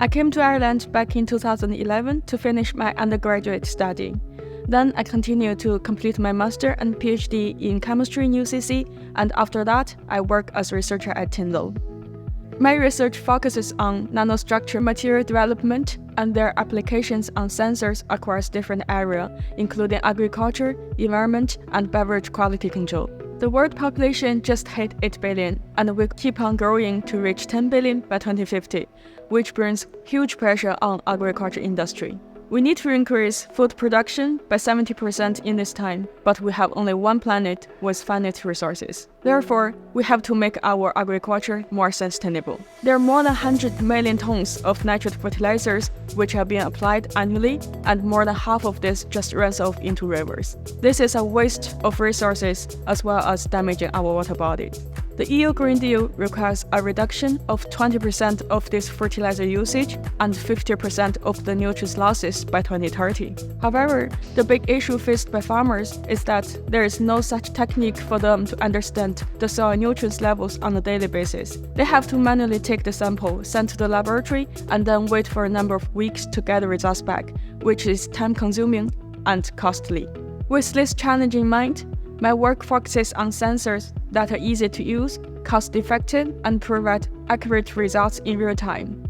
I came to Ireland back in 2011 to finish my undergraduate study. Then I continued to complete my master and PhD in chemistry in UCC, and after that, I work as a researcher at Tyndall. My research focuses on nanostructure material development and their applications on sensors across different areas, including agriculture, environment, and beverage quality control. The world population just hit 8 billion, and will keep on growing to reach 10 billion by 2050, which brings huge pressure on agriculture industry. We need to increase food production by 70% in this time, but we have only one planet with finite resources. Therefore, we have to make our agriculture more sustainable. There are more than 100 million tons of nitrate fertilizers which are being applied annually, and more than half of this just runs off into rivers. This is a waste of resources as well as damaging our water bodies. The EU Green Deal requires a reduction of 20% of this fertilizer usage and 50% of the nutrient losses by 2030. However, the big issue faced by farmers is that there is no such technique for them to understand the soil nutrients levels on a daily basis. They have to manually take the sample, send to the laboratory, and then wait for a number of weeks to get the results back, which is time-consuming and costly. With this challenge in mind, my work focuses on sensors that are easy to use, cost-effective, and provide accurate results in real time.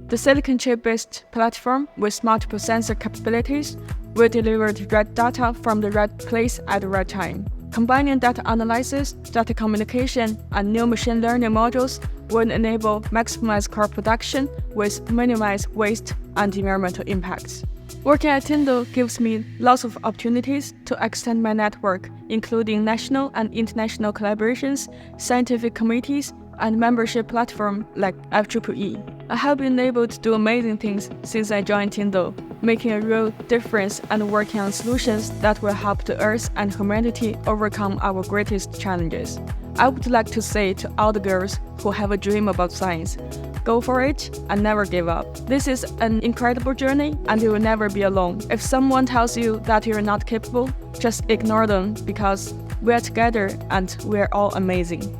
The silicon chip-based platform with multiple sensor capabilities will deliver the right data from the right place at the right time. Combining data analysis, data communication, and new machine learning modules will enable maximized crop production with minimized waste and environmental impacts. Working at Tyndall gives me lots of opportunities to extend my network, including national and international collaborations, scientific committees, and membership platforms like IEEE. I have been able to do amazing things since I joined Tyndall, making a real difference and working on solutions that will help the Earth and humanity overcome our greatest challenges. I would like to say to all the girls who have a dream about science, go for it and never give up. This is an incredible journey and you will never be alone. If someone tells you that you're not capable, just ignore them because we're together and we're all amazing.